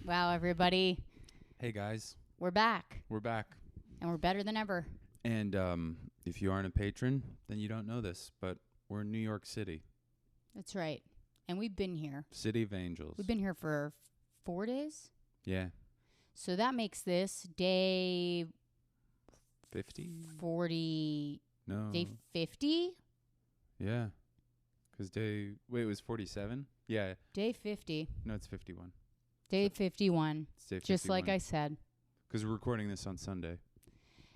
Wow, everybody. Hey, guys. We're back. We're back. And we're better than ever. And if you aren't a patron, then you don't know this, but we're in New York City. That's right. And we've been here. City of Angels. We've been here for 4 days. Yeah. So that makes this day 50? 40. No. Day 50? Yeah. Because it was 47? Yeah. Day 50. No, it's 51. Day 51. It's day 51. Just like I said. Because we're recording this on Sunday.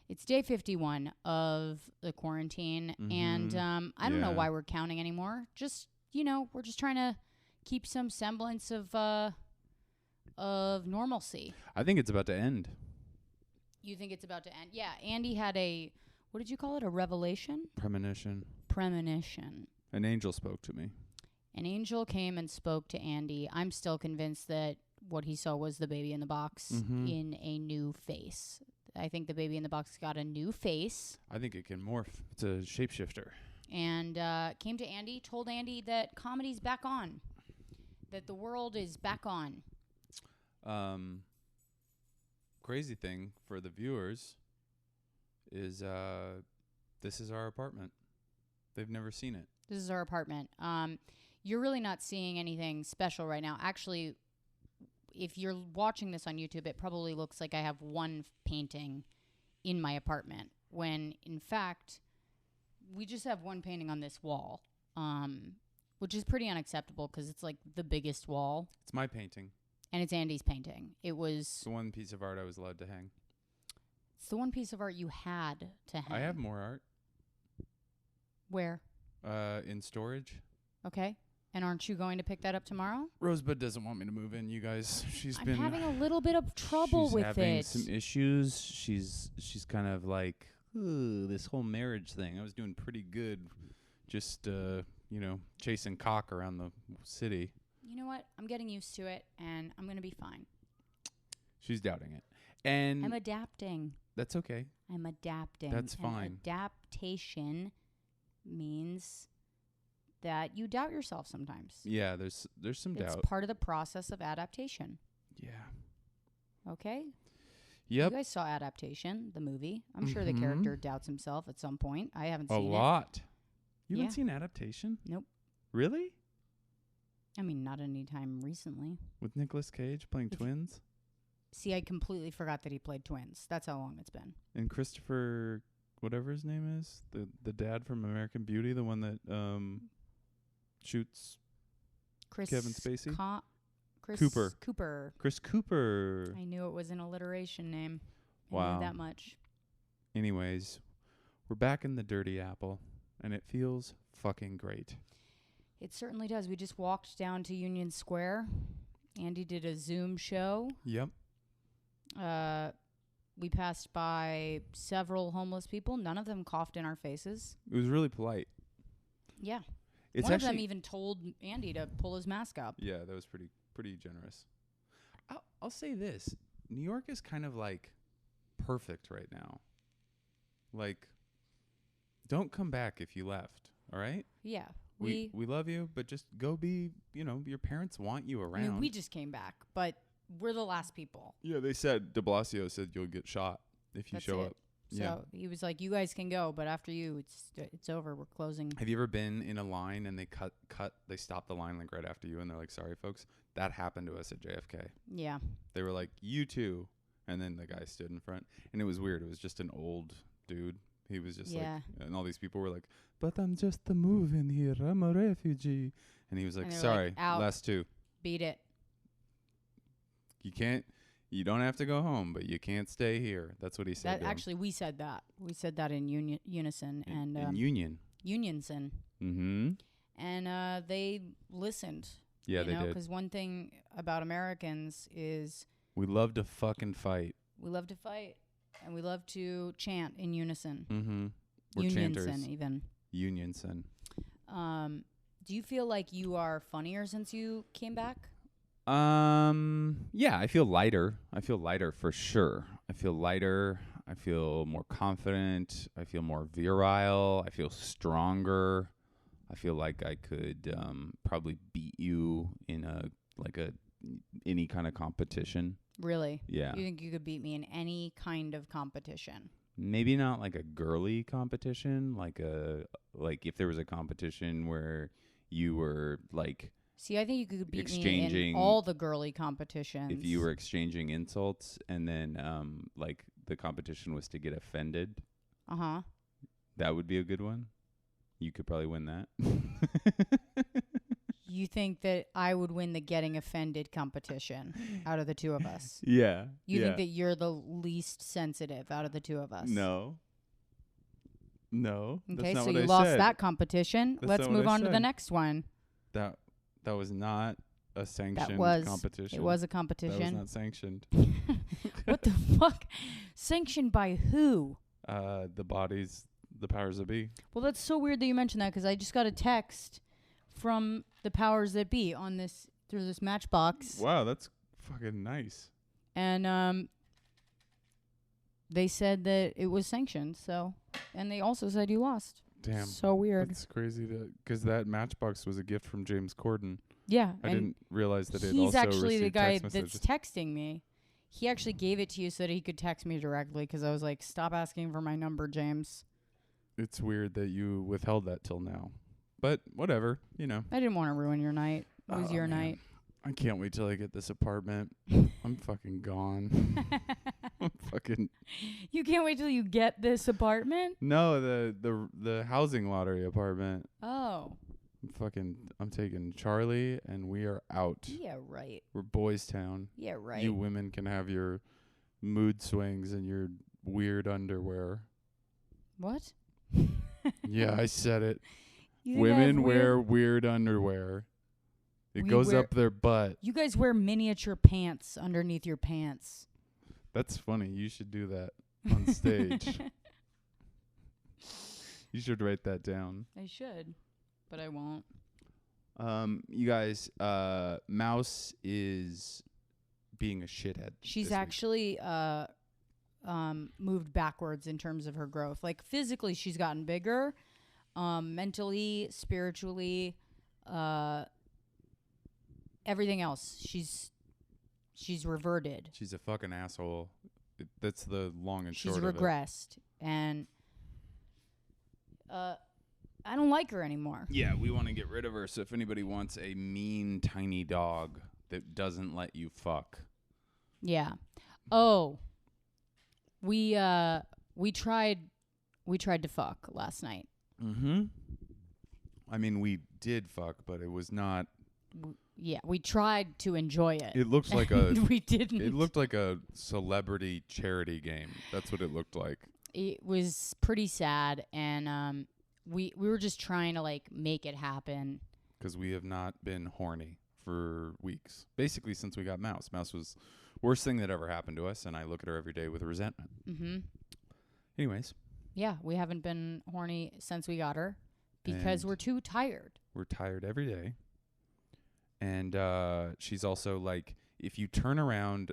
It's day 51 of the quarantine. Mm-hmm. And I don't know why we're counting anymore. Just, we're just trying to keep some semblance of normalcy. I think it's about to end. You think it's about to end? Yeah. Andy had what did you call it? A revelation? Premonition. An angel spoke to me. An angel came and spoke to Andy. I'm still convinced that what he saw was the baby in the box in a new face. I think the baby in the box got a new face. I think it can morph. It's a shapeshifter. And came to Andy, told Andy that comedy's back on, that the world is back on. Crazy thing for the viewers is this is our apartment. They've never seen it. This is our apartment. You're really not seeing anything special right now. Actually, if you're watching this on YouTube, it probably looks like I have one painting in my apartment, when in fact, we just have one painting on this wall, which is pretty unacceptable because it's like the biggest wall. It's my painting. And it's Andy's painting. It was the one piece of art I was allowed to hang. It's the one piece of art you had to hang. I have more art. Where? In storage. Okay. And aren't you going to pick that up tomorrow? Rosebud doesn't want me to move in, you guys. I'm having a little bit of trouble with it. She's having some issues. She's kind of like, this whole marriage thing. I was doing pretty good, just chasing cock around the city. You know what? I'm getting used to it, and I'm gonna be fine. She's doubting it, and I'm adapting. That's okay. I'm adapting. That's and fine. Adaptation means that you doubt yourself sometimes. Yeah, there's some doubt. It's part of the process of adaptation. Yeah. Okay? Yep. You guys saw Adaptation, the movie. I'm sure the character doubts himself at some point. I haven't seen it. A lot. You haven't seen Adaptation? Nope. Really? I mean, not anytime recently. With Nicolas Cage playing twins? See, I completely forgot that he played twins. That's how long it's been. And Christopher, whatever his name is, the dad from American Beauty, the one that shoots Kevin Spacey? Cooper. Chris Cooper. I knew it was an alliteration name. Wow. I knew that much. Anyways, we're back in the Dirty Apple, and it feels fucking great. It certainly does. We just walked down to Union Square. Andy did a Zoom show. Yep. We passed by several homeless people. None of them coughed in our faces. It was really polite. Yeah. One of them even told Andy to pull his mask up. Yeah, that was pretty generous. I'll say this. New York is kind of like perfect right now. Like, don't come back if you left, all right? Yeah. We love you, but just go be, your parents want you around. I mean, we just came back, but we're the last people. Yeah, they said, de Blasio said you'll get shot if you show up. So he was like, you guys can go, but after you, it's over. We're closing. Have you ever been in a line and they stop the line like right after you and they're like, sorry, folks? That happened to us at JFK. Yeah. They were like, you too. And then the guy stood in front. And it was weird. It was just an old dude. He was just like, and all these people were like, but I'm just a move-in here. I'm a refugee. And he was like, sorry, last two. Beat it. You don't have to go home, but you can't stay here. That's what he said. Actually, we said that. We said that in unison. In union. Unionson. Mm-hmm. And they listened. Yeah, they did. Because one thing about Americans is... we love to fucking fight. We love to fight. And we love to chant in unison. Mm-hmm. We're Unionson, chanters. even. Unionson. Do you feel like you are funnier since you came back? Yeah, I feel lighter. I feel lighter for sure. I feel lighter. I feel more confident. I feel more virile. I feel stronger. I feel like I could probably beat you in a any kind of competition. Really? Yeah. You think you could beat me in any kind of competition? Maybe not like a girly competition, like if there was a competition where you were like See, I think you could beat me exchanging in all the girly competitions. if you were exchanging insults and then like the competition was to get offended. Uh-huh. That would be a good one. You could probably win that. You think that I would win the getting offended competition out of the two of us? Yeah. You think that you're the least sensitive out of the two of us? No. Okay, that's not so what you I lost said. that competition. That's Let's not what move I on to the said. next one. That was not a sanctioned competition. It was a competition. That was not sanctioned. What the fuck? Sanctioned by who? The powers that be. Well, that's so weird that you mentioned that because I just got a text from the powers that be through this Matchbox. Wow, that's fucking nice. And they said that it was sanctioned. So, and they also said you lost. Damn. So weird. That's crazy because that Matchbox was a gift from James Corden. Yeah. I didn't realize that it he's also actually the received guy text that's messages. texting me. He actually gave it to you so that he could text me directly because I was like, stop asking for my number, James. It's weird that you withheld that till now. But whatever, I didn't want to ruin your night. It was your night. I can't wait till I get this apartment. I'm fucking gone. I'm fucking... You can't wait till you get this apartment? No, the housing lottery apartment. Oh. I'm taking Charlie and we are out. Yeah, right. We're Boys Town. Yeah, right. You women can have your mood swings and your weird underwear. What? Yeah, I said it. Women wear weird underwear. It goes up their butt. You guys wear miniature pants underneath your pants. That's funny. You should do that on stage. You should write that down. I should, but I won't. You guys, Mouse is being a shithead. She's actually moved backwards in terms of her growth. Like physically, she's gotten bigger. Mentally, spiritually, everything else. She's reverted. She's a fucking asshole. That's the long and short of of it. She's regressed. And I don't like her anymore. Yeah, we want to get rid of her. So if anybody wants a mean, tiny dog that doesn't let you fuck. Yeah. Oh. We tried to fuck last night. Mm-hmm. I mean, we did fuck, but it was not... Yeah, we tried to enjoy it. It looked like a... We didn't. It looked like a celebrity charity game. That's what it looked like. It was pretty sad, and we were just trying to, like, make it happen. Because we have not been horny for weeks. Basically, since we got Mouse. Mouse was worst thing that ever happened to us, and I look at her every day with resentment. Mm-hmm. Anyways. Yeah, we haven't been horny since we got her because we're too tired. We're tired every day. And she's also like, if you turn around,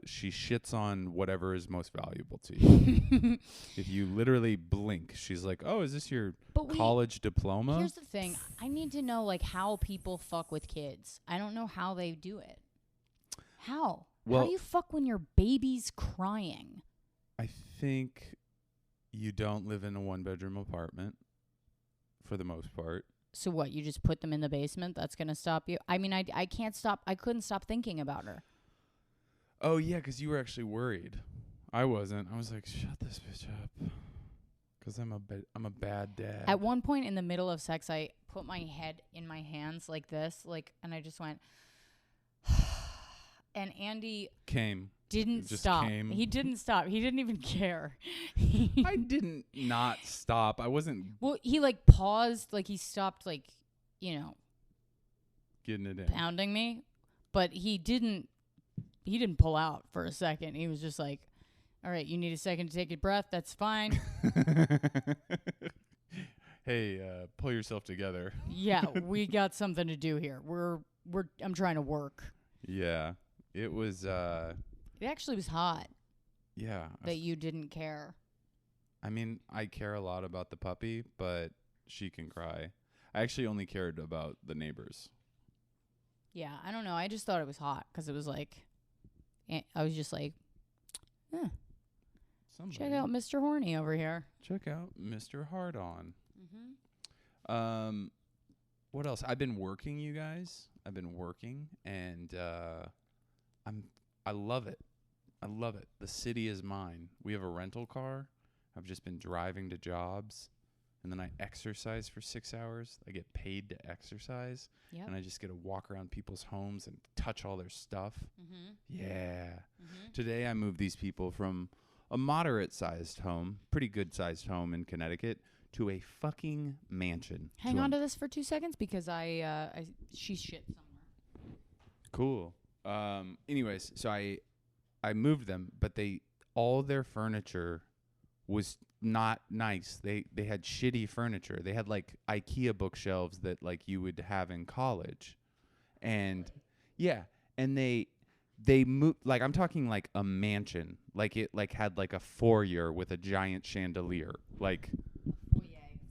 she shits on whatever is most valuable to you. If you literally blink, she's like, oh, is this your college diploma? Here's the thing. I need to know, like, how people fuck with kids. I don't know how they do it. How? Well, how do you fuck when your baby's crying? I think you don't live in a one-bedroom apartment for the most part. So what, you just put them in the basement? That's going to stop you? I mean, I can't stop. I couldn't stop thinking about her. Oh, yeah, because you were actually worried. I wasn't. I was like, shut this bitch up. Because I'm a bad dad. At one point in the middle of sex, I put my head in my hands like this, and I just went, and Andy didn't stop. Came. He didn't stop. He didn't even care. I didn't not stop. I wasn't. Well, he like paused, like he stopped, like, getting it in, pounding me, but he didn't pull out for a second. He was just like, all right, you need a second to take a breath. That's fine. Hey, pull yourself together. Yeah, we got something to do here. I'm trying to work. Yeah, it was. It actually was hot. Yeah. That you didn't care. I mean, I care a lot about the puppy, but she can cry. I actually only cared about the neighbors. Yeah, I don't know. I just thought it was hot because it was like, I was just like, check out Mr. Horny over here. Check out Mr. Hard On. Mm-hmm. What else? I've been working, you guys. I've been working, and I love it. I love it. The city is mine. We have a rental car. I've just been driving to jobs, and then I exercise for 6 hours. I get paid to exercise, and I just get to walk around people's homes and touch all their stuff. Mm-hmm. Yeah. Mm-hmm. Today I moved these people from a moderate-sized home, pretty good-sized home in Connecticut, to a fucking mansion. Hang on to this for 2 seconds because she shit somewhere. Cool. Anyways, so I moved them, but all their furniture was not nice. They had shitty furniture. They had like IKEA bookshelves that like you would have in college. And yeah, and they moved, like I'm talking like a mansion. Like it like had like a foyer with a giant chandelier. Like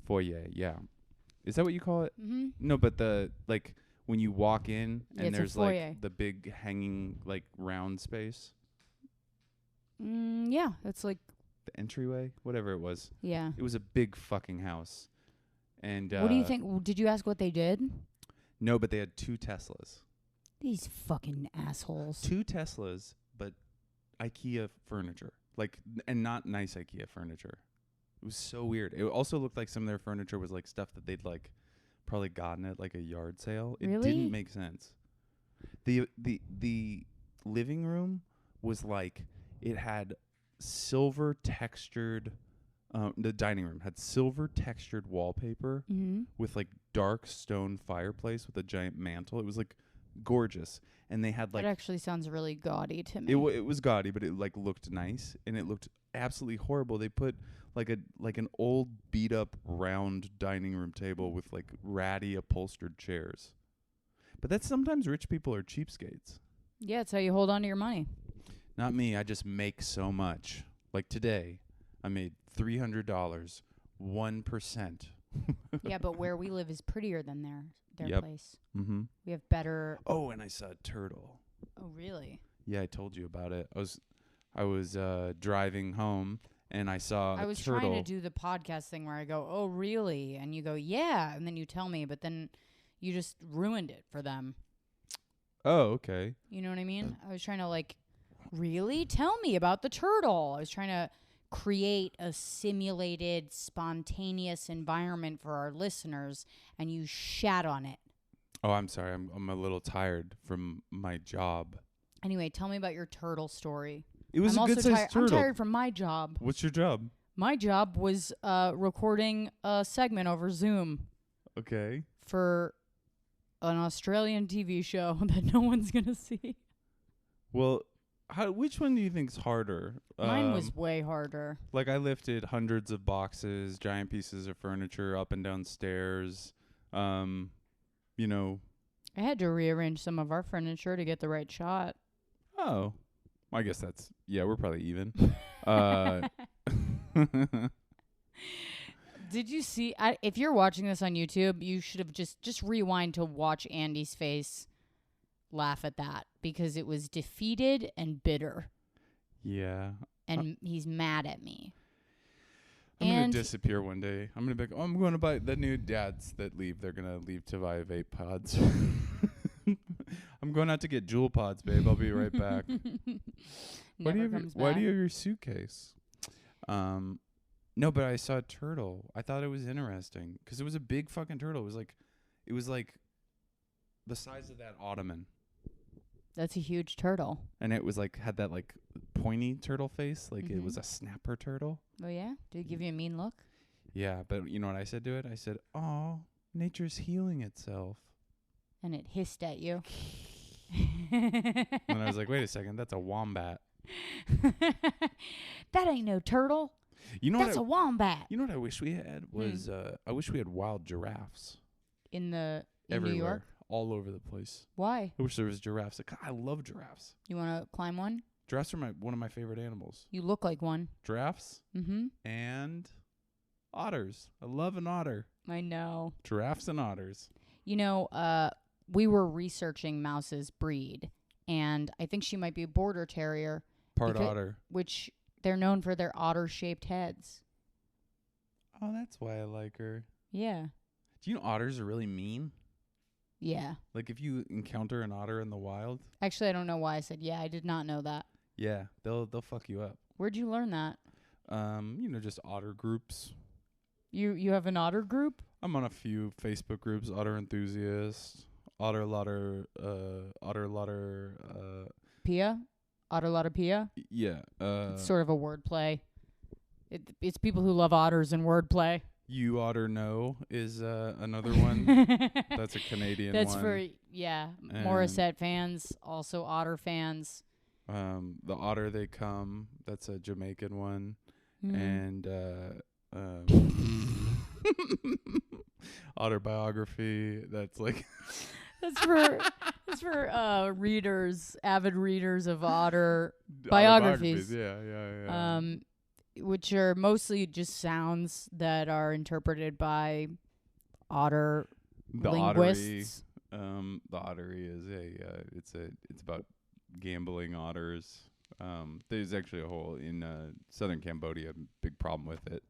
foyer, yeah. Is that what you call it? Mm-hmm. No, but the like when you walk in and there's like the big hanging like round space. Yeah, it's like the entryway, whatever it was. Yeah. It was a big fucking house. And what do you think? Did you ask what they did? No, but they had 2 Teslas. These fucking assholes. 2 Teslas, but IKEA furniture. Like, and not nice IKEA furniture. It was so weird. It also looked like some of their furniture was like stuff that they'd like probably gotten at like a yard sale. It didn't make sense. The living room was like, it had silver textured, the dining room had silver textured wallpaper with like dark stone fireplace with a giant mantle. It was like gorgeous. And they had like, that actually sounds really gaudy to me. It was gaudy, but it like looked nice, and it looked absolutely horrible. They put like an old beat up round dining room table with like ratty upholstered chairs. But that's sometimes rich people are cheapskates. Yeah, it's how you hold on to your money. Not me. I just make so much. Like today, I made $300, 1%. Yeah, but where we live is prettier than their place. Mm-hmm. We have better. Oh, and I saw a turtle. Oh, really? Yeah, I told you about it. I was driving home, and I saw a turtle. I was trying to do the podcast thing where I go, oh, really? And you go, yeah. And then you tell me, but then you just ruined it for them. Oh, okay. You know what I mean? I was trying to like, really? Tell me about the turtle. I was trying to create a simulated, spontaneous environment for our listeners, and you shat on it. Oh, I'm sorry. I'm a little tired from my job. Anyway, tell me about your turtle story. It was a good-sized turtle. I'm tired from my job. What's your job? My job was recording a segment over Zoom. Okay. For an Australian TV show that no one's going to see. Well, which one do you think's harder? Mine was way harder. Like I lifted hundreds of boxes, giant pieces of furniture up and down stairs. You know. I had to rearrange some of our furniture to get the right shot. Oh. I guess we're probably even. Did you see, if you're watching this on YouTube, you should have just rewind to watch Andy's face laugh at that, because it was defeated and bitter. Yeah. And he's mad at me. I'm going to disappear one day. I'm going to be like, I'm going to buy the new dads that leave. They're going to leave to buy vape pods. I'm going out to get Juul pods, babe. I'll be right back. Why do you have your suitcase? No, but I saw a turtle. I thought it was interesting because it was a big fucking turtle. It was like the size of that ottoman. That's a huge turtle. And it was like had that like pointy turtle face, like it was a snapper turtle. Oh yeah? Did it give you a mean look? Yeah, but you know what I said to it? I said, "Oh, nature's healing itself." And it hissed at you. And I was like, "Wait a second, that's a wombat." That ain't no turtle. You know that's a wombat. You know what I wish we had was I wish we had wild giraffes. In everywhere, New York? All over the place. Why? I wish there was giraffes. Like, I love giraffes. You want to climb one? Giraffes are one of my favorite animals. You look like one. Giraffes? Mm-hmm. And otters. I love an otter. I know. Giraffes and otters. You know, we were researching Mouse's breed, and I think she might be a border terrier. Part otter. Which they're known for their otter-shaped heads. Oh, that's why I like her. Yeah. Do you know otters are really mean? Yeah. Like if you encounter an otter in the wild. Actually, I don't know why I said yeah. I did not know that. Yeah, they'll fuck you up. Where'd you learn that? Just otter groups. You have an otter group? I'm on a few Facebook groups, otter enthusiasts, otter lotter, Pia? Otter lotter Pia? Yeah. It's sort of a wordplay. It's people who love otters and wordplay. You Otter No is another one. That's a Canadian one. That's for, Morissette fans, also Otter fans. The Otter They Come, that's a Jamaican one. Mm. And Otter Biography, that's like... That's for readers, avid readers of otter biographies. Yeah. Which are mostly just sounds that are interpreted by otter linguists. The Ottery is it's about gambling otters. There's actually a whole in southern Cambodia big problem with it.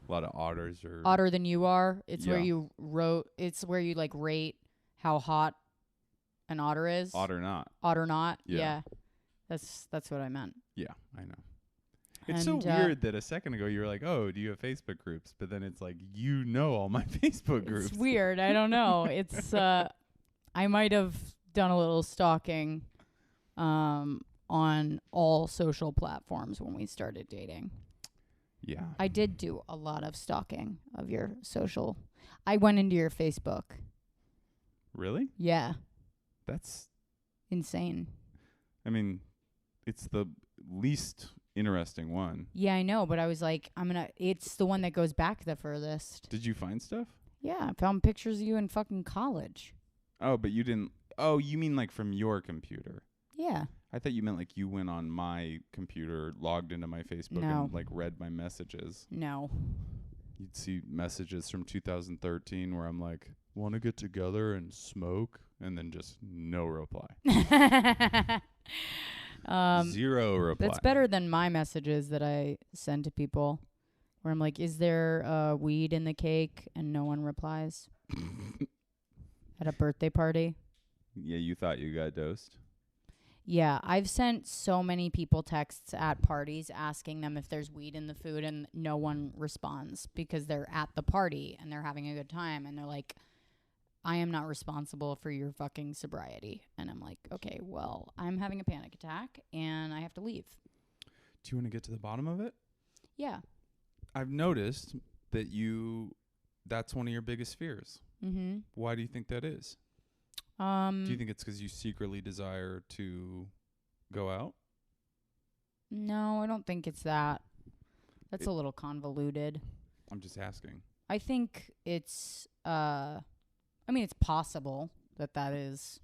A lot of otters are Otter Than You Are. It's where you like rate how hot an otter is. Otter not. Otter not. Yeah. That's what I meant. Yeah, I know. It's so weird that a second ago you were like, "Oh, do you have Facebook groups?" But then it's like, all my Facebook groups. It's weird. I don't know. It's I might have done a little stalking on all social platforms when we started dating. Yeah. I did do a lot of stalking of your social. I went into your Facebook. Really? Yeah. That's insane. I mean, it's the least interesting one. Yeah, I know, but I was like, it's the one that goes back the furthest. Did you find stuff? Yeah, I found pictures of you in fucking college. Oh, but you didn't. Oh, you mean like from your computer? Yeah. I thought you meant like you went on my computer, logged into my Facebook, and like read my messages. No. You'd see messages from 2013 where I'm like, want to get together and smoke? And then just no reply. Zero reply. That's better than my messages that I send to people where I'm like, is there weed in the cake? And no one replies. At a birthday party. Yeah, you thought you got dosed? Yeah, I've sent so many people texts at parties asking them if there's weed in the food, and no one responds because they're at the party and they're having a good time, and they're like, I am not responsible for your fucking sobriety. And I'm like, okay, well, I'm having a panic attack and I have to leave. Do you want to get to the bottom of it? Yeah. I've noticed that that's one of your biggest fears. Mm-hmm. Why do you think that is? Do you think it's because you secretly desire to go out? No, I don't think it's that. That's a little convoluted. I'm just asking. I think it's, it's possible that's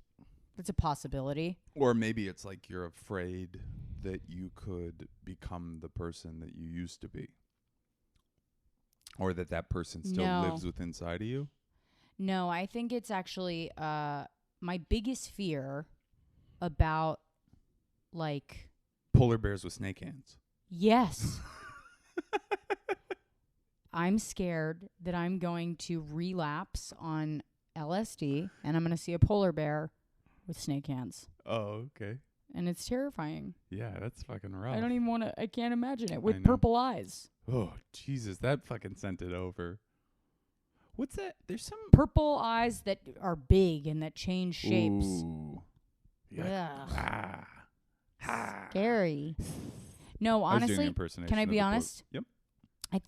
a possibility. Or maybe it's like you're afraid that you could become the person that you used to be. Or that person still lives within inside of you. No, I think it's actually my biggest fear about, like... Polar bears with snake hands. Yes. I'm scared that I'm going to relapse on LSD and I'm going to see a polar bear with snake hands. Oh, okay. And it's terrifying. Yeah, that's fucking rough. I don't even want to... I can't imagine it. With purple eyes. Oh, Jesus. That fucking sent it over. What's that? There's some... Purple eyes that are big and that change shapes. Ooh. Yeah. Scary. No, honestly, can I be honest? Yep. I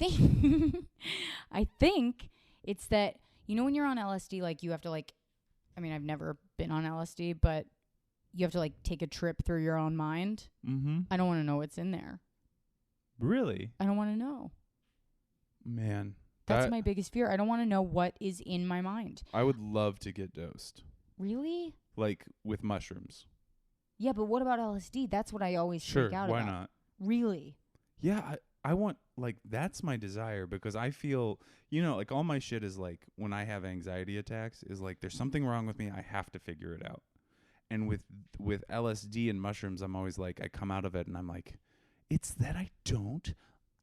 think it's that, when you're on LSD, like, you have to, like... I've never been on LSD, but you have to, like, take a trip through your own mind. Mm-hmm. I don't want to know what's in there. Really? I don't want to know. Man. That's my biggest fear. I don't want to know what is in my mind. I would love to get dosed. Really? Like with mushrooms. Yeah, but what about LSD? That's what I always freak out about. Why not? Really? Yeah, I want like, that's my desire, because I feel, like, all my shit is like, when I have anxiety attacks, is like, there's something wrong with me. I have to figure it out. And with LSD and mushrooms, I'm always like, I come out of it and I'm like, it's that I don't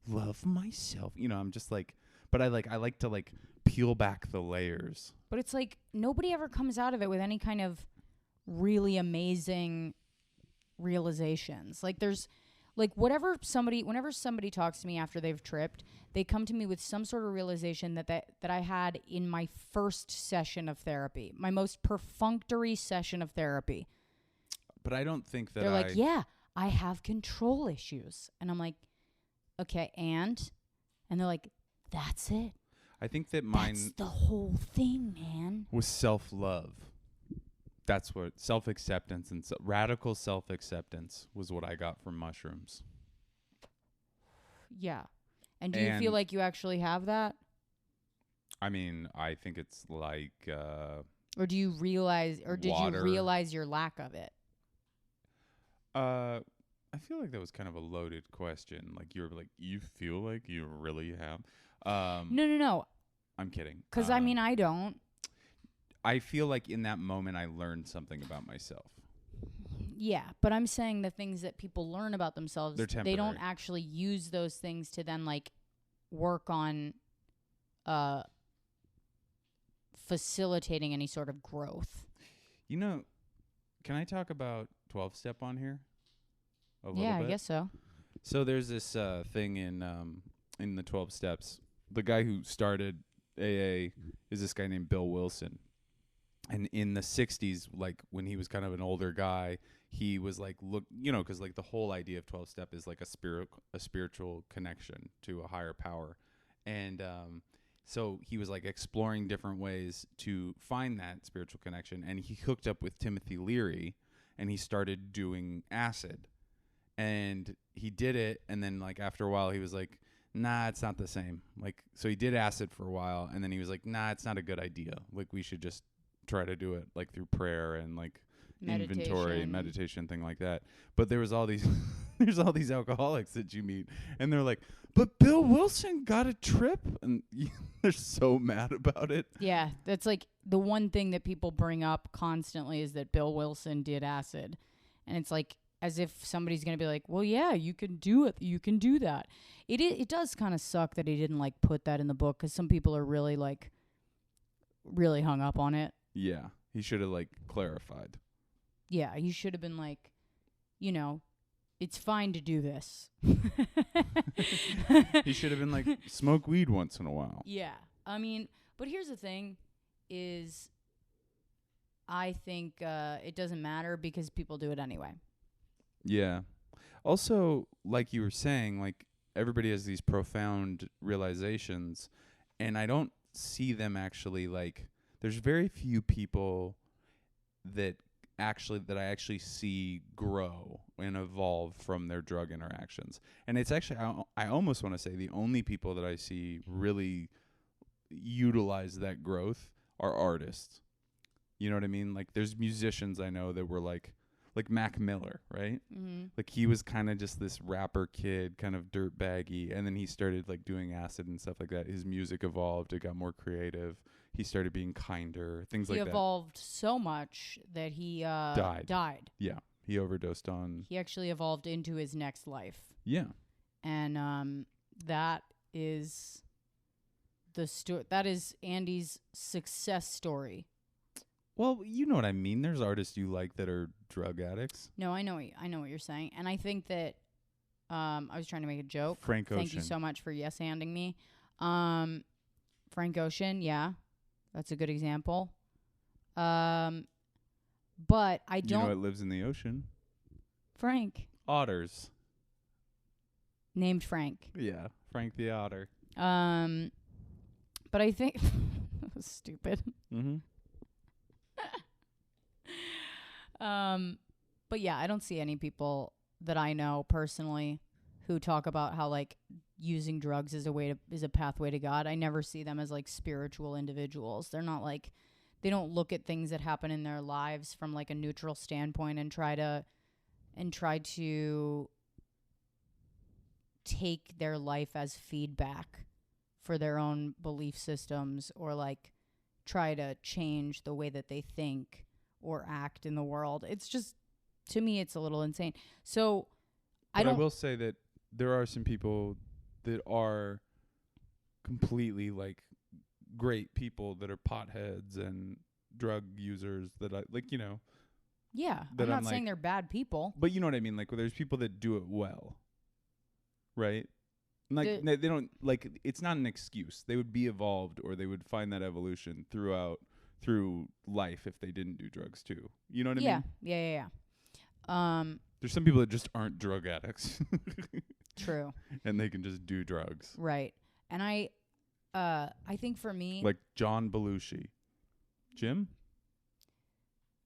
love myself. I'm just like, but I like to like peel back the layers. But it's like nobody ever comes out of it with any kind of really amazing realizations. Like there's like whenever somebody talks to me after they've tripped, they come to me with some sort of realization that I had in my first session of therapy, my most perfunctory session of therapy. But I don't think that they're like, yeah, I have control issues. And I'm like, okay, and they're like, that's it. I think that mine... That's the whole thing, man. Was self-love. That's what... Self-acceptance and radical self-acceptance was what I got from mushrooms. Yeah. And do you feel like you actually have that? I mean, I think it's like... or do you realize... Or did water. You realize your lack of it? I feel like that was kind of a loaded question. Like, you were like, you feel like you really have... No. I'm kidding. Because, I mean, I don't. I feel like in that moment I learned something about myself. Yeah, but I'm saying the things that people learn about themselves, they're temporary. They don't actually use those things to then, like, work on facilitating any sort of growth. Can I talk about 12-step on here? A little bit? I guess so. So there's this thing in the 12 steps. The guy who started AA is this guy named Bill Wilson. And in the 60s, like when he was kind of an older guy, he was like, because like the whole idea of 12-step is like a spiritual connection to a higher power. And so he was like exploring different ways to find that spiritual connection. And he hooked up with Timothy Leary and he started doing acid. And he did it. And then like after a while, he was like, nah, it's not the same. Like, so he did acid for a while, and then he was like, nah, it's not a good idea. Like, we should just try to do it like through prayer and like inventory, meditation, thing like that. But there was all these, there's all these alcoholics that you meet, and they're like, but Bill Wilson got a trip, and they're so mad about it. Yeah, that's like the one thing that people bring up constantly is that Bill Wilson did acid, and it's like, as if somebody's going to be like, well, yeah, you can do it. You can do that. It does kind of suck that he didn't, like, put that in the book because some people are really, like, really hung up on it. Yeah. He should have, like, clarified. Yeah. He should have been like, it's fine to do this. He should have been like, smoke weed once in a while. Yeah. I mean, but here's the thing is I think it doesn't matter because people do it anyway. Yeah. Also, like you were saying, like everybody has these profound realizations, and I don't see them actually like there's very few people that I actually see grow and evolve from their drug interactions. And it's actually I almost want to say the only people that I see really utilize that growth are artists. You know what I mean? Like there's musicians I know that were like Mac Miller, right? Mm-hmm. Like he was kind of just this rapper kid, kind of dirtbaggy, and then he started like doing acid and stuff like that. His music evolved, it got more creative. He started being kinder, things like that. He evolved so much that he died. Yeah, he overdosed on. He actually evolved into his next life. Yeah, and that is that is Andy's success story. Well, you know what I mean. There's artists you like that are drug addicts. No, I know what you're saying, and I think that I was trying to make a joke. Frank Ocean. Thank you so much for yes-handing me. Frank Ocean, yeah, that's a good example. But I don't. You know what lives in the ocean? Frank. Otters. Named Frank. Yeah, Frank the otter. But I think that was stupid. Mm-hmm. But yeah, I don't see any people that I know personally who talk about how like using drugs is a pathway to God. I never see them as like spiritual individuals. They're not like, they don't look at things that happen in their lives from like a neutral standpoint and try to take their life as feedback for their own belief systems, or like try to change the way that they think or act in the world. It's just, to me, it's a little insane. So I will say that there are some people that are completely like great people that are potheads and drug users that I like, you know. Yeah, I'm not saying they're bad people. But you know what I mean? Like, there's people that do it well. Right? Like, they don't, like, it's not an excuse. They would be evolved, or they would find that evolution through life if they didn't do drugs too. You know what I mean? Yeah. There's some people that just aren't drug addicts. True. And they can just do drugs. Right. And I think for me, like John Belushi. Jim?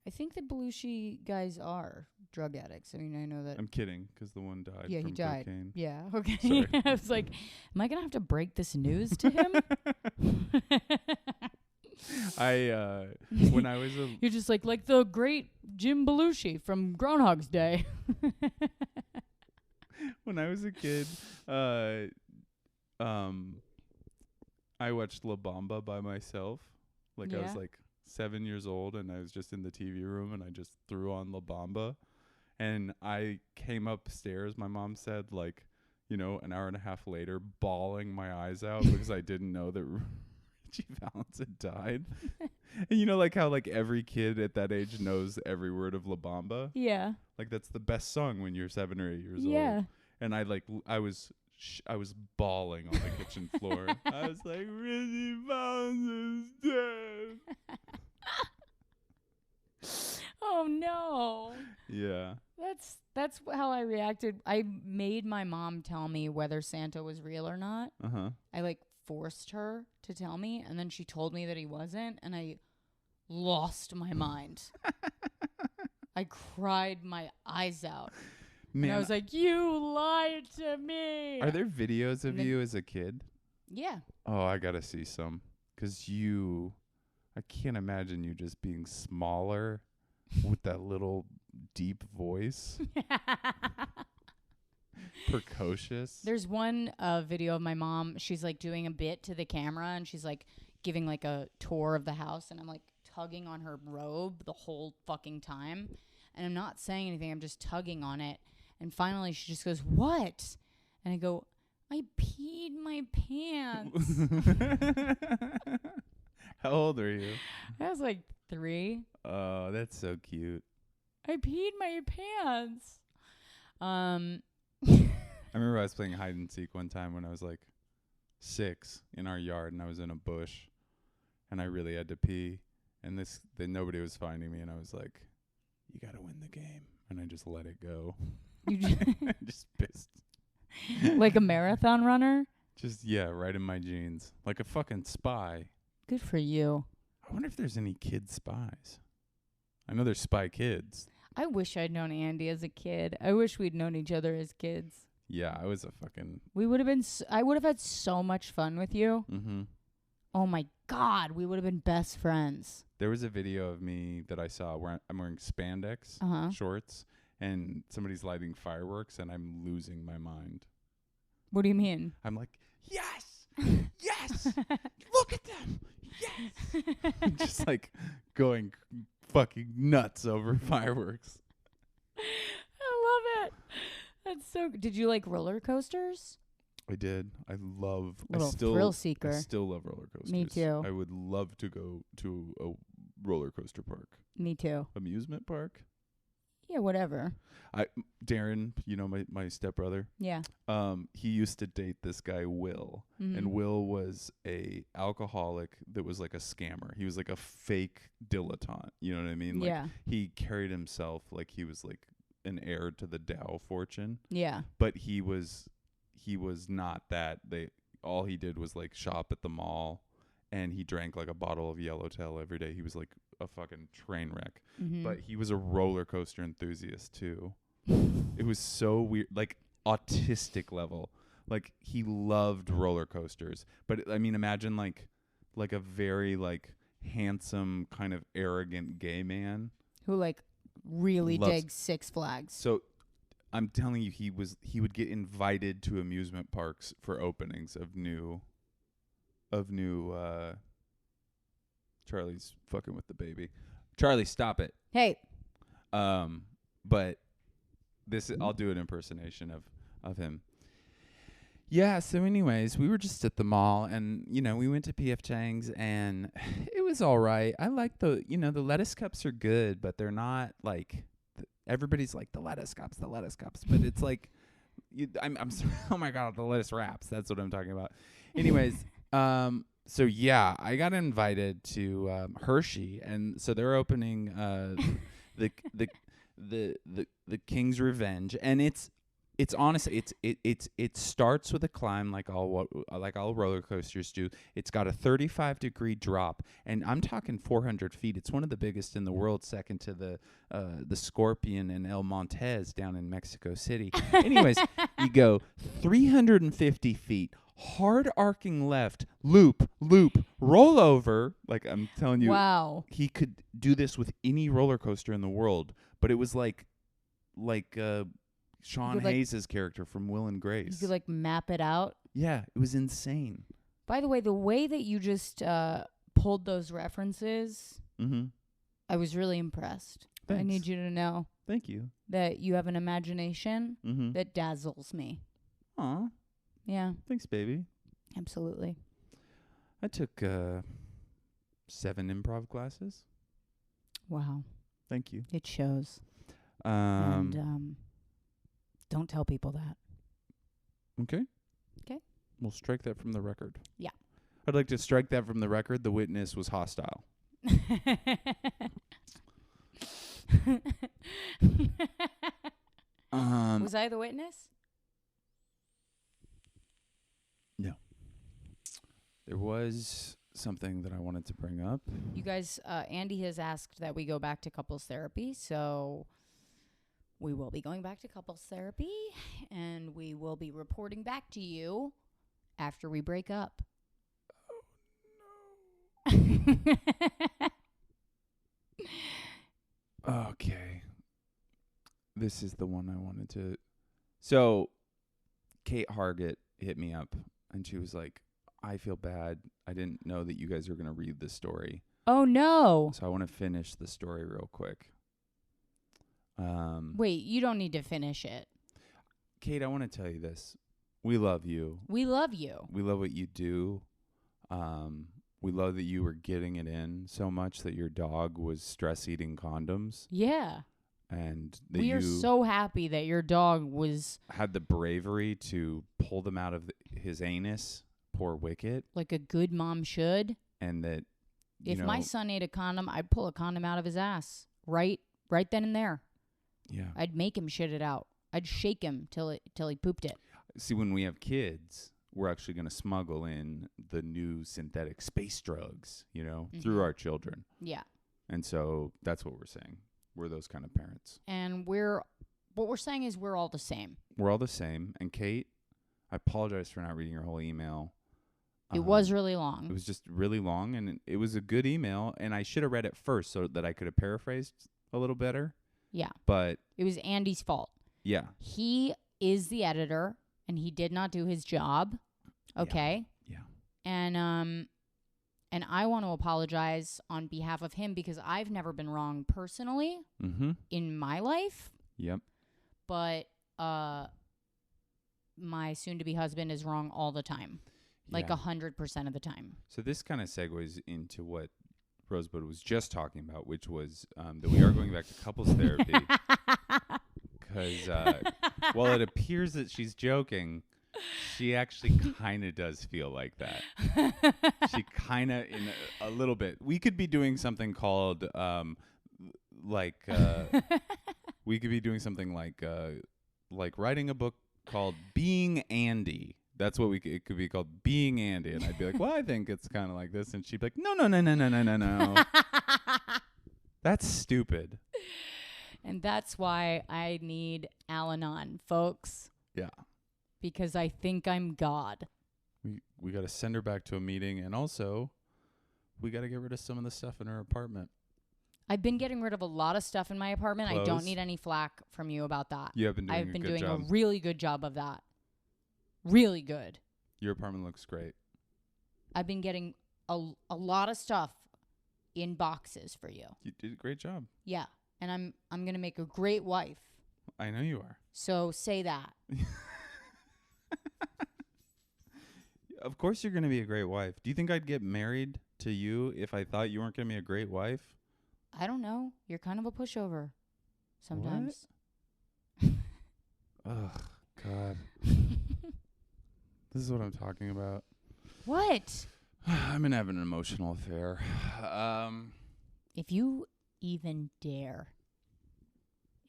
I think the Belushi guys are drug addicts. I mean, I know that. I'm kidding, because the one died Yeah, from he died. cocaine. Yeah, okay. I was like, am I going to have to break this news to him? When I was You're just like the great Jim Belushi from Groundhog's Day. When I was a kid, I watched La Bamba by myself. Like, I was like 7 years old, and I was just in the TV room, and I just threw on La Bamba. And I came upstairs, my mom said, like, you know, an hour and a half later, bawling my eyes out because I didn't know that Richie Valens had died. And you know, like how like every kid at that age knows every word of La Bamba? Yeah. Like, that's the best song when you're 7 or 8 years Yeah. old. And I was bawling on the kitchen floor. I was like, Richie Valens is dead. Oh no. Yeah. That's how I reacted. I made my mom tell me whether Santa was real or not. Uh-huh. I like forced her to tell me, and then she told me that he wasn't, and I lost my mind. I cried my eyes out. Man, and I was like, you lied to me. Are there videos of you as a kid? Yeah. Oh, I gotta see some. 'Cause I can't imagine you just being smaller with that little deep voice. Precocious. There's one video of my mom. She's like doing a bit to the camera, and she's like giving like a tour of the house, and I'm like tugging on her robe the whole fucking time. And I'm not saying anything. I'm just tugging on it. And finally she just goes, "What?" And I go, "I peed my pants." How old are you? I was like 3. Oh, that's so cute. I peed my pants. I remember I was playing hide and seek one time when I was like 6 in our yard, and I was in a bush, and I really had to pee, and then nobody was finding me, and I was like, "You gotta win the game," and I just let it go. You just pissed. Like a marathon runner? Just, yeah, right in my jeans. Like a fucking spy. Good for you. I wonder if there's any kid spies. I know there's spy kids. I wish I'd known Andy as a kid. I wish we'd known each other as kids. Yeah, I was a fucking... We would have been... I would have had so much fun with you. Mm-hmm. Oh, my God. We would have been best friends. There was a video of me that I saw where I'm wearing spandex shorts, and somebody's lighting fireworks, and I'm losing my mind. What do you mean? I'm like, yes! Yes! Look at them! Yes! Just like going fucking nuts over fireworks. I love it. That's so... Did you like roller coasters? I did. I love... Thrill seeker. I still love roller coasters. Me too. I would love to go to a roller coaster park. Me too. Amusement park? Yeah, whatever. Darren, you know, my stepbrother. Yeah. He used to date this guy, Will. Mm-hmm. And Will was a alcoholic that was like a scammer. He was like a fake dilettante. You know what I mean? Like, yeah. He carried himself like he was like an heir to the Dow fortune. Yeah. But he was not that. All he did was like shop at the mall, and he drank like a bottle of Yellowtail every day. He was like a fucking train wreck. Mm-hmm. But he was a roller coaster enthusiast too. It was so weird, like autistic level. Like, he loved roller coasters. But I mean, imagine like a very like handsome, kind of arrogant gay man who like really digs Six Flags. So I'm telling you, he would get invited to amusement parks for openings of new Charlie's fucking with the baby. Charlie, stop it. Hey. But I'll do an impersonation of him. Yeah, so anyways, we were just at the mall, and, we went to P.F. Chang's, and it was all right. I like the lettuce cups are good, but they're not, like, everybody's like, the lettuce cups. But it's like, I'm sorry, oh, my God, the lettuce wraps. That's what I'm talking about. Anyways, so, yeah, I got invited to Hershey, and so they're opening the King's Revenge, and it's honestly it starts with a climb like all roller coasters do. It's got a 35-degree drop, and I'm talking 400 feet. It's one of the biggest in the world, second to the Scorpion and El Montes down in Mexico City. Anyways, you go 350 feet, hard arcing left, loop, roll over. Like, I'm telling you, wow, he could do this with any roller coaster in the world, but it was like Sean Hayes' character from Will and Grace. You could map it out. Yeah, it was insane. By the way, the way that you just pulled those references, I was really impressed. Thanks. I need you to know. Thank you. That you have an imagination that dazzles me. Aw. Yeah. Thanks, baby. Absolutely. I took 7 improv classes. Wow. Thank you. It shows. And don't tell people that. Okay. Okay. We'll strike that from the record. Yeah. I'd like to strike that from the record. The witness was hostile. Was I the witness? No. There was something that I wanted to bring up. You guys, Andy has asked that we go back to couples therapy, so we will be going back to couples therapy, and we will be reporting back to you after we break up. Oh, no. Okay. This is the one I wanted to... So, Kate Hargett hit me up, and she was like, I feel bad. I didn't know that you guys were going to read this story. Oh, no. So I want to finish the story real quick. Wait, you don't need to finish it. Kate, I want to tell you this. We love you. We love you. We love what you do. We love that you were getting it in so much that your dog was stress eating condoms. Yeah. And that we are so happy that your dog had the bravery to pull them out of his anus. Poor Wicket. Like a good mom should. And that, if my son ate a condom, I'd pull a condom out of his ass. Right then and there. Yeah. I'd make him shit it out. I'd shake him till he pooped it. See, when we have kids, we're actually going to smuggle in the new synthetic space drugs, through our children. Yeah. And so that's what we're saying. We're those kind of parents. And what we're saying is we're all the same. We're all the same. And Kate, I apologize for not reading your whole email. It was really long. It was just really long, and it was a good email, and I should have read it first so that I could have paraphrased a little better. Yeah. But it was Andy's fault. Yeah. He is the editor, and he did not do his job. Okay? Yeah. And I want to apologize on behalf of him because I've never been wrong personally in my life. Yep. But my soon-to-be husband is wrong all the time. Like 100% of the time. So this kind of segues into what Rosebud was just talking about, which was that we are going back to couples therapy. Because while it appears that she's joking, she actually kind of does feel like that. She kind of, in a little bit. We could be doing something called, we could be doing something like writing a book called Being Andy. That's what it could be called, Being Andy. And I'd be like, well, I think it's kind of like this. And she'd be like, no. That's stupid. And that's why I need Al-Anon, folks. Yeah. Because I think I'm God. We got to send her back to a meeting. And also, we got to get rid of some of the stuff in her apartment. I've been getting rid of a lot of stuff in my apartment. Clothes? I don't need any flack from you about that. You have been doing I've been a good doing job. a really good job of that. Really good. Your apartment looks great. I've been getting a lot of stuff in boxes for you. You did a great job. Yeah. And I'm going to make a great wife. I know you are. So say that. Of course you're going to be a great wife. Do you think I'd get married to you if I thought you weren't going to be a great wife? I don't know. You're kind of a pushover sometimes. Ugh, God. This is what I'm talking about. What? I'm going to have an emotional affair. If you even dare,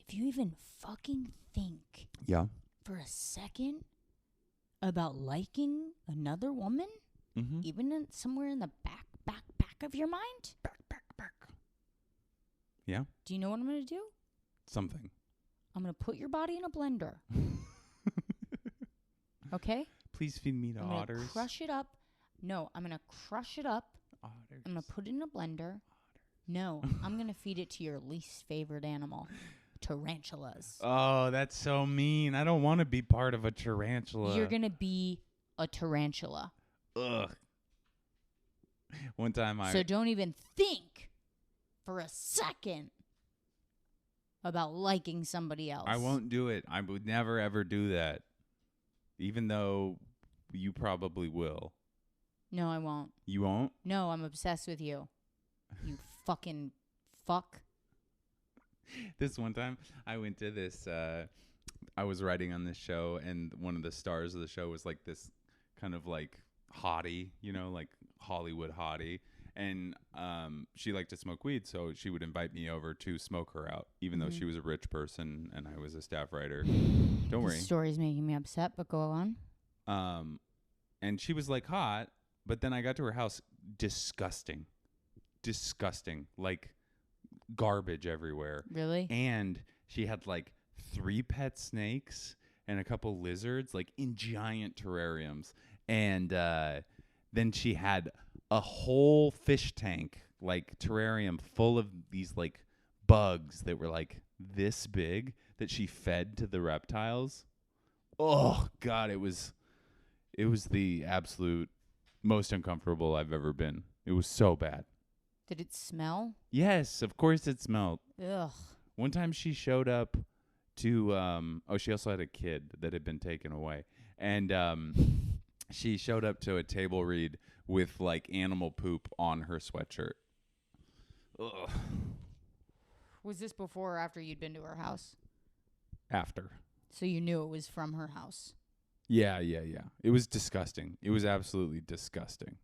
if you even fucking think Yeah. for a second about liking another woman, Mm-hmm. even somewhere in the back of your mind, Back. Yeah? do you know what I'm going to do? Something. I'm going to put your body in a blender. Okay? Please feed me to I'm going otters. to crush it up. No, I'm going to crush it up. Otters. I'm going to put it in a blender. No, I'm going to feed it to your least favorite animal, tarantulas. Oh, that's so mean. I don't want to be part of a tarantula. You're going to be a tarantula. Ugh. One time So don't even think for a second about liking somebody else. I won't do it. I would never, ever do that. Even though you probably will. No, I won't. You won't? No, I'm obsessed with you. You fucking fuck. This one time, I went to this, I was writing on this show, and one of the stars of the show was like this kind of like hottie, you know, like Hollywood hottie. And she liked to smoke weed, so she would invite me over to smoke her out, even though she was a rich person and I was a staff writer. Don't worry. The story's making me upset, but go on. And she was like hot, but then I got to her house, disgusting, like garbage everywhere. Really? And she had like 3 pet snakes and a couple lizards, like in giant terrariums. And then she had a whole fish tank, like terrarium full of these like bugs that were like this big that she fed to the reptiles. Oh God, it was the absolute most uncomfortable I've ever been. It was so bad. Did it smell? Yes, of course it smelled. Ugh. One time she showed up to she also had a kid that had been taken away. And she showed up to a table read with like animal poop on her sweatshirt. Ugh. Was this before or after you'd been to her house? After. So you knew it was from her house. Yeah. It was disgusting. It was absolutely disgusting.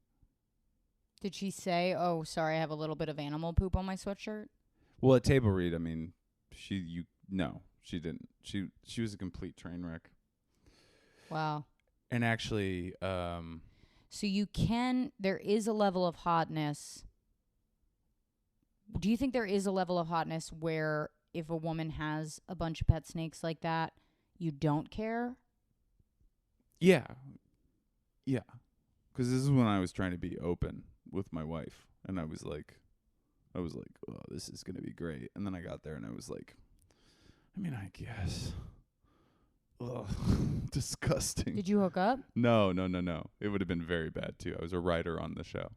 Did she say, "Oh, sorry, I have a little bit of animal poop on my sweatshirt"? Well, at table read, I mean, no, she didn't. She was a complete train wreck. Wow. And actually, So there is a level of hotness. Do you think there is a level of hotness where if a woman has a bunch of pet snakes like that, you don't care? yeah. Because this is when I was trying to be open with my wife, and I was like, oh, this is gonna be great. And then I got there, and I was like, I mean, I guess. Ugh, disgusting. Did you hook up? No. It would have been very bad too. I was a writer on the show.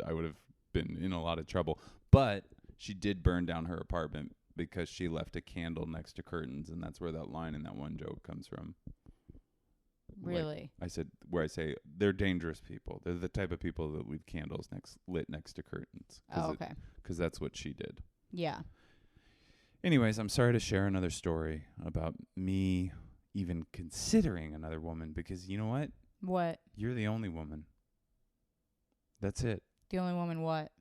I would have been in a lot of trouble. But she did burn down her apartment because she left a candle next to curtains, and that's where that line in that one joke comes from. Really? Like I say they're dangerous people. They're the type of people that leave candles lit next to curtains. Oh, okay. Because that's what she did. Yeah. Anyways, I'm sorry to share another story about me even considering another woman, because you know what? What? You're the only woman. That's it. The only woman what?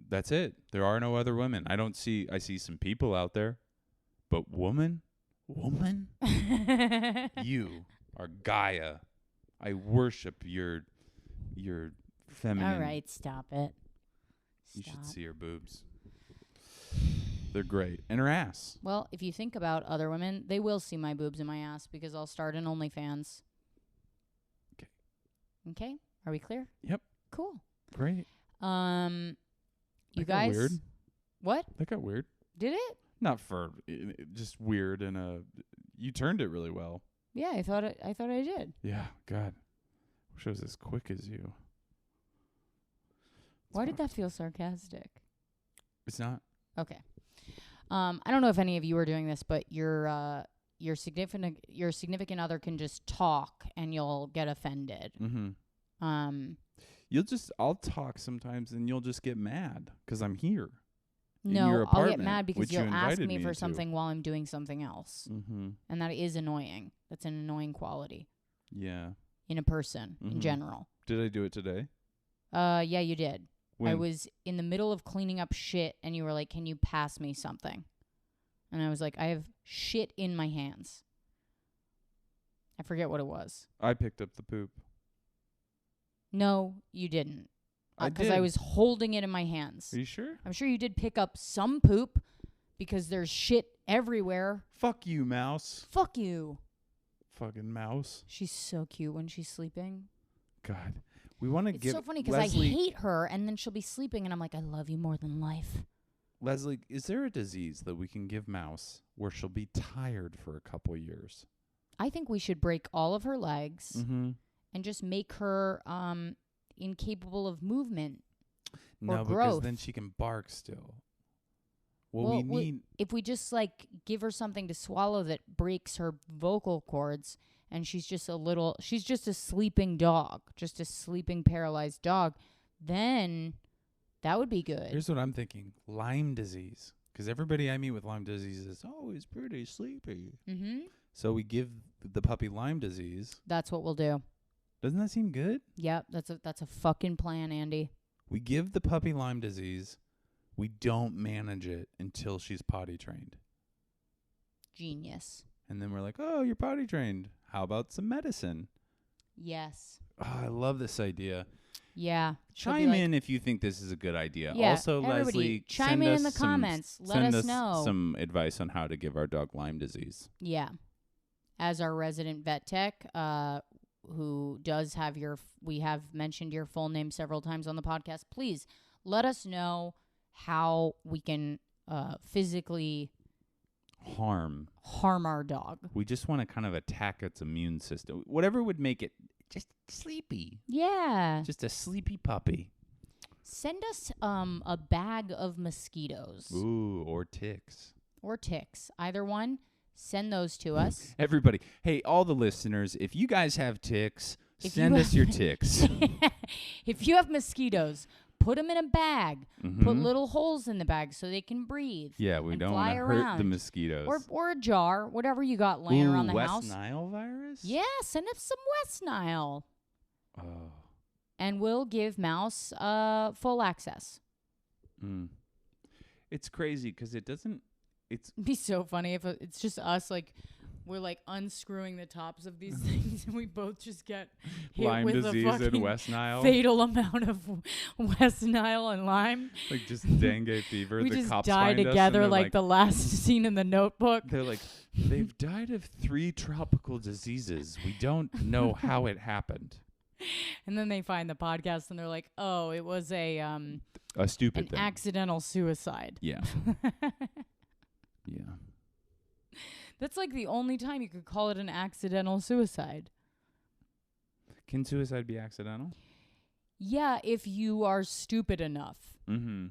That's it. There are no other women. I see some people out there, but woman? You are Gaia. I worship your feminine. All right, stop it. You should see her boobs. They're great. And her ass. Well, if you think about other women, they will see my boobs and my ass because I'll start an OnlyFans. Okay. Are we clear? Yep. Cool. Great. You guys. Weird. What? That got weird. Did it? Not for just weird you turned it really well. Yeah, I thought I did. Yeah, God. Wish I was as quick as you. Why did that feel sarcastic? It's not. Okay. I don't know if any of you are doing this, but your significant other can just talk and you'll get offended. Mm-hmm. I'll talk sometimes and you'll just get mad because I'm here. No, I'll get mad because you'll ask me for something while I'm doing something else. Mm-hmm. And that is annoying. That's an annoying quality. Yeah. In a person, in general. Did I do it today? Yeah, you did. When? I was in the middle of cleaning up shit, and you were like, can you pass me something? And I was like, I have shit in my hands. I forget what it was. I picked up the poop. No, you didn't. I did. Because I was holding it in my hands. Are you sure? I'm sure you did pick up some poop because there's shit everywhere. Fuck you, mouse. Fuck you. Fucking mouse. She's so cute when she's sleeping. God. We want to give It's so funny because I hate her and then she'll be sleeping and I'm like, I love you more than life. Leslie, is there a disease that we can give Mouse where she'll be tired for a couple years? I think we should break all of her legs and just make her incapable of movement or growth. Because then she can bark still. Well, if we just like give her something to swallow that breaks her vocal cords and she's just a sleeping dog, just a sleeping paralyzed dog, then that would be good. Here's what I'm thinking. Lyme disease. Because everybody I meet with Lyme disease is always pretty sleepy. Mm-hmm. So we give the puppy Lyme disease. That's what we'll do. Doesn't that seem good? Yep, that's a fucking plan, Andy. We give the puppy Lyme disease. We don't manage it until she's potty trained. Genius. And then we're like, oh, you're potty trained. How about some medicine? Yes. Oh, I love this idea. Yeah. Chime in if you think this is a good idea. Yeah, also, Leslie, chime in the comments. Let us know some advice on how to give our dog Lyme disease. Yeah. As our resident vet tech, who does have we have mentioned your full name several times on the podcast, please let us know how we can physically harm our dog. We just want to kind of attack its immune system. Whatever would make it just sleepy. Yeah. Just a sleepy puppy. Send us a bag of mosquitoes. Ooh, or ticks. Or ticks. Either one. Send those to us. Everybody. Hey, all the listeners, if you guys have ticks, send us your ticks. If you have mosquitoes, put them in a bag. Put little holes in the bag so they can breathe. Yeah, we don't want to hurt the mosquitoes. Or a jar, whatever you got laying around the house. West Nile virus? Yeah, send us some West Nile. Oh. And we'll give Mouse full access. It's crazy because it doesn't... It'd be so funny if it's just us, like... We're like unscrewing the tops of these things, and we both just get hit Lyme with disease a fucking and West Nile. Fatal amount of West Nile and Lyme. Like just dengue fever. We the just cops die find together us like the last scene in The Notebook. They're like, they've died of 3 tropical diseases. We don't know how it happened. And then they find the podcast, and they're like, "Oh, it was a stupid thing. Accidental suicide." Yeah. Yeah. That's like the only time you could call it an accidental suicide. Can suicide be accidental? Yeah, if you are stupid enough. Mm-hmm.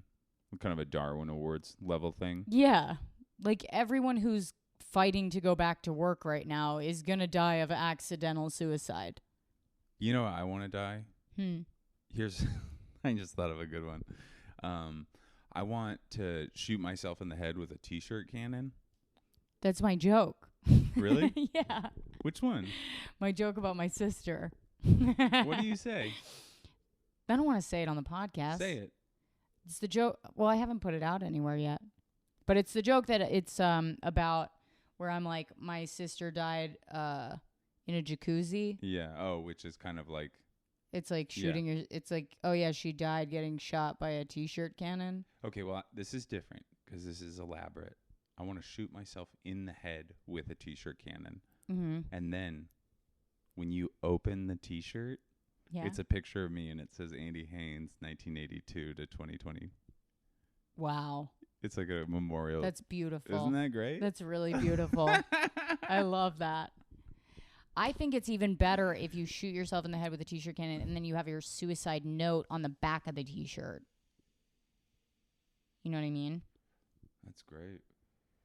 Kind of a Darwin Awards level thing. Yeah. Like everyone who's fighting to go back to work right now is going to die of accidental suicide. You know I want to die? Here's... I just thought of a good one. I want to shoot myself in the head with a T-shirt cannon. That's my joke. Really? Yeah. Which one? My joke about my sister. What do you say? I don't want to say it on the podcast. Say it. It's the joke. Well, I haven't put it out anywhere yet. But it's the joke that it's about where I'm like, my sister died in a jacuzzi. Yeah. Oh, which is kind of like... It's like shooting your... It's like, oh, yeah, she died getting shot by a T-shirt cannon. Okay, well, this is different because this is elaborate. I want to shoot myself in the head with a T-shirt cannon. Mm-hmm. And then when you open the T-shirt, it's a picture of me and it says Andy Haynes, 1982 to 2020. Wow. It's like a memorial. That's beautiful. Isn't that great? That's really beautiful. I love that. I think it's even better if you shoot yourself in the head with a t-shirt cannon and then you have your suicide note on the back of the t-shirt. You know what I mean? That's great.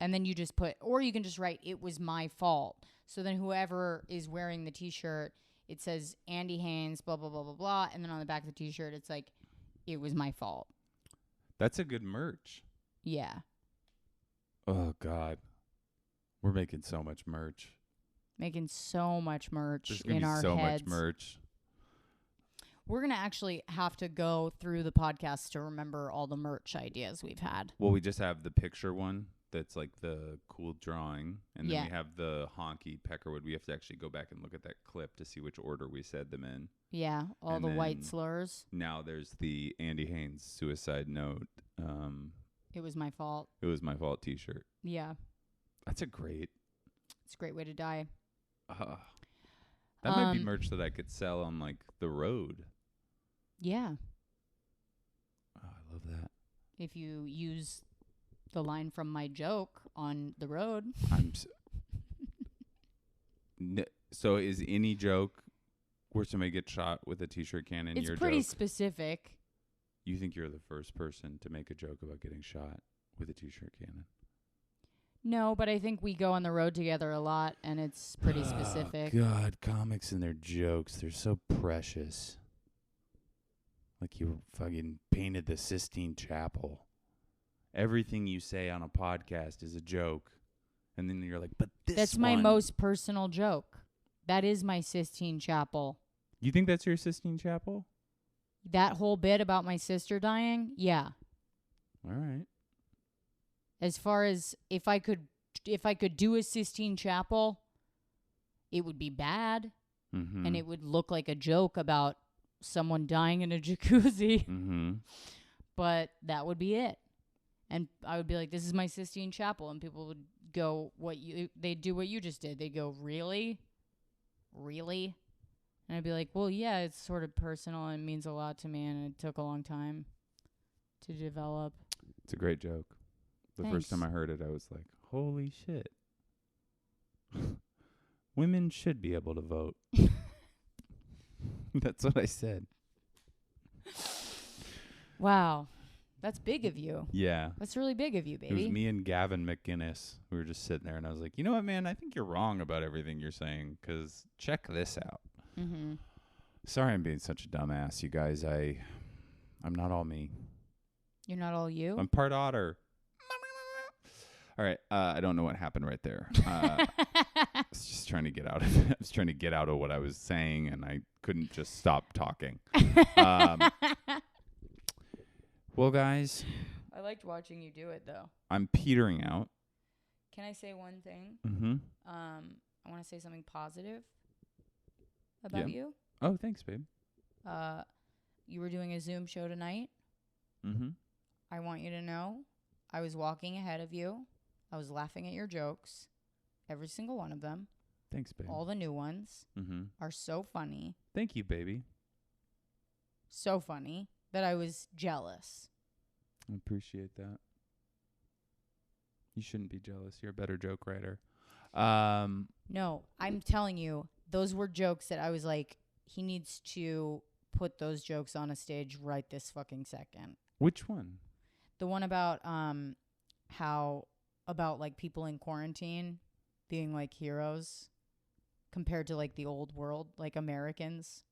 And then you just put, or you can just write, "It was my fault." So then whoever is wearing the t-shirt, it says Andy Haynes, blah, blah, blah, blah, blah. And then on the back of the t-shirt, it's like, "It was my fault." That's a good merch. Yeah. Oh, God. We're making so much merch. Making so much merch There's gonna in be our so heads. much merch. We're going to actually have to go through the podcast to remember all the merch ideas we've had. Well, we just have the picture one that's like the cool drawing. And then we have the honky peckerwood. We have to actually go back and look at that clip to see which order we said them in. Yeah, all And the white then slurs. Now there's the Andy Haynes suicide note. It was my fault. It was my fault t-shirt. Yeah. That's a great. It's a great way to die. That might be merch that I could sell on like the road. Yeah. Oh, I love that. If you use the line from my joke on the road. So is any joke where somebody gets shot with a t-shirt cannon It's your pretty joke? specific. You think you're the first person to make a joke about getting shot with a t-shirt cannon? No, but I think we go on the road together a lot, and it's pretty specific. God, comics and their jokes, they're so precious. Like you fucking painted the Sistine Chapel. Everything you say on a podcast is a joke. And then you're like, but this That's my most personal joke. That is my Sistine Chapel. You think that's your Sistine Chapel? That whole bit about my sister dying? Yeah. All right. As far as if I could do a Sistine Chapel, it would be bad. Mm-hmm. And it would look like a joke about someone dying in a jacuzzi. Mm-hmm. But that would be it. And I would be like, "This is my Sistine Chapel." And people would go, they'd do what you just did. They'd go, "Really? Really?" And I'd be like, "Well, yeah, it's sort of personal and it means a lot to me, and it took a long time to develop." It's a great joke. The first time I heard it, I was like, holy shit. Women should be able to vote. That's what I said. Wow. That's big of you. Yeah. That's really big of you, baby. It was me and Gavin McGinnis. We were just sitting there, and I was like, you know what, man? I think you're wrong about everything you're saying, because check this out. Mm-hmm. Sorry I'm being such a dumbass, you guys. I'm not all me. You're not all you? I'm part otter. All right. I don't know what happened right there. I was just trying to get out of it. I was trying to get out of what I was saying, and I couldn't just stop talking. Well, guys. I liked watching you do it, though. I'm petering out. Can I say one thing? Mm-hmm. I want to say something positive about you. Oh, thanks, babe. You were doing a Zoom show tonight. Mm-hmm. I want you to know I was walking ahead of you. I was laughing at your jokes. Every single one of them. Thanks, babe. All the new ones are so funny. Thank you, baby. So funny that I was jealous. I appreciate that. You shouldn't be jealous. You're a better joke writer. No, I'm telling you, those were jokes that I was like, he needs to put those jokes on a stage right this fucking second. Which one? The one about about like people in quarantine being like heroes compared to like the old world, like Americans.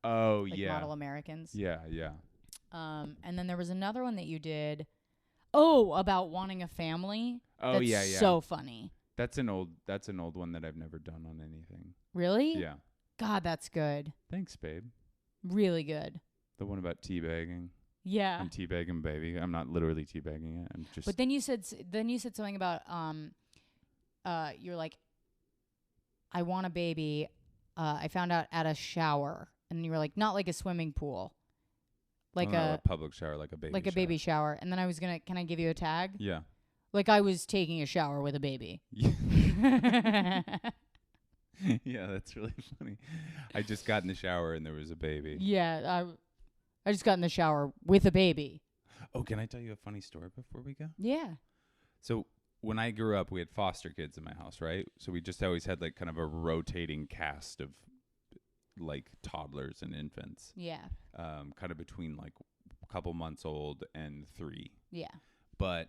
Oh, like yeah. model Americans. Yeah, yeah. And then there was another one that you did. Oh, about wanting a family. Oh, That's yeah, yeah. so funny. That's an old one that I've never done on anything. Really? Yeah. God, that's good. Thanks, babe. Really good. The one about teabagging. Yeah. I'm teabagging baby. I'm not literally teabagging it. I'm just. But then you said something about you're like, I want a baby. I found out at a shower, and you were like, not like a swimming pool, like a public shower, like a baby. Like a baby shower. And then I was can I give you a tag? Yeah. Like I was taking a shower with a baby. Yeah, that's really funny. I just got in the shower and there was a baby. Yeah, I just got in the shower with a baby. Oh, can I tell you a funny story before we go? Yeah. So when I grew up, we had foster kids in my house, right? So we just always had like kind of a rotating cast of like toddlers and infants. Yeah. Kind of between like a couple months old and 3. Yeah. But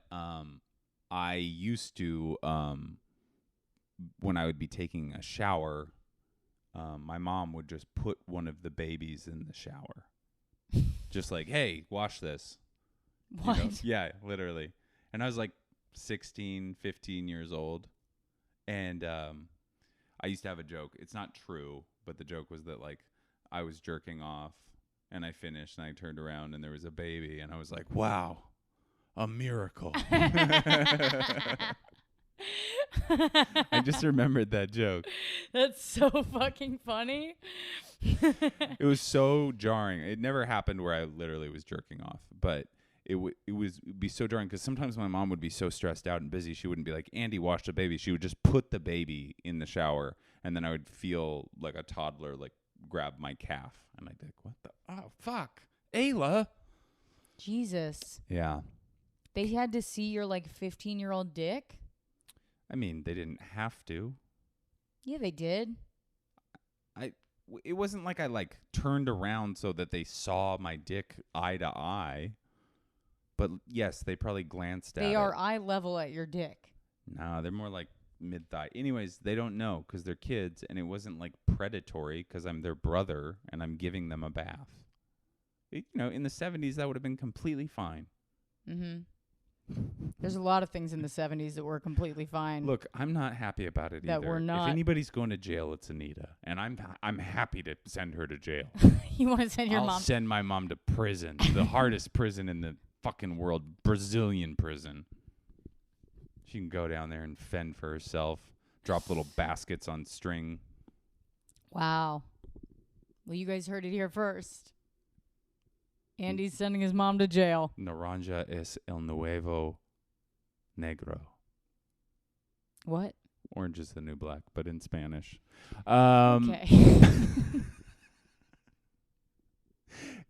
I used to, when I would be taking a shower, my mom would just put one of the babies in the shower. Just like, hey, wash this. What? You know? Yeah, literally. And I was like 16, 15 years old. And I used to have a joke. It's not true, but the joke was that like I was jerking off and I finished and I turned around and there was a baby and I was like, wow, a miracle. I just remembered that joke. That's so fucking funny. It was so jarring. It never happened where I literally was jerking off, but it'd be so jarring because sometimes my mom would be so stressed out and busy, she wouldn't be like, Andy, wash the baby. She would just put the baby in the shower, and then I would feel like a toddler like grab my calf, and I'd be like, what the? Oh, fuck. Ayla. Jesus. Yeah. They had to see your like 15-year-old dick? I mean, they didn't have to. Yeah, they did. It wasn't like I like turned around so that they saw my dick eye to eye. But yes, they probably glanced at it. They are eye level at your dick. No, they're more like mid-thigh. Anyways, they don't know because they're kids, and it wasn't like predatory because I'm their brother and I'm giving them a bath. You know, in the 70s, that would have been completely fine. Mm-hmm. There's a lot of things in the 70s that were completely fine. Look, I'm not happy about it that either. We're not. If anybody's going to jail, it's Anita, and I'm happy to send her to jail. You want to send your mom? I'll send my mom to prison, the hardest prison in the fucking world, Brazilian prison. She can go down there and fend for herself, drop little baskets on string. Wow. Well, you guys heard it here first. Andy's sending his mom to jail. Naranja es el nuevo negro. What? Orange is the new black, but in Spanish. Okay.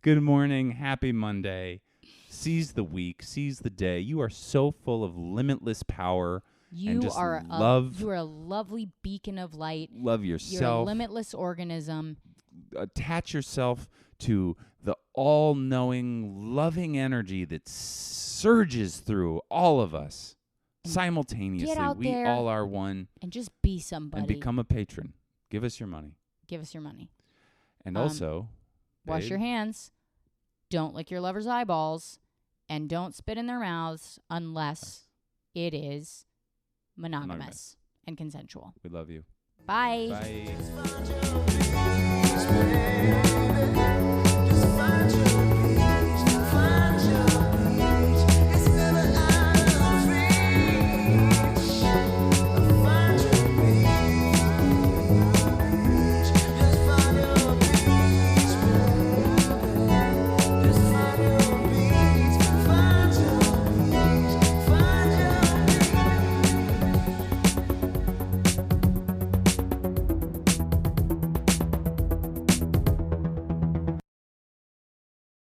Good morning. Happy Monday. Seize the week. Seize the day. You are so full of limitless power. You just are love. You are a lovely beacon of light. Love yourself. You're a limitless organism. Attach yourself to the all-knowing, loving energy that surges through all of us simultaneously. We all are one. And just be somebody. And become a patron. Give us your money. Give us your money. And also, wash your hands. Don't lick your lover's eyeballs. And don't spit in their mouths unless it is monogamous and consensual. We love you. Bye. Bye.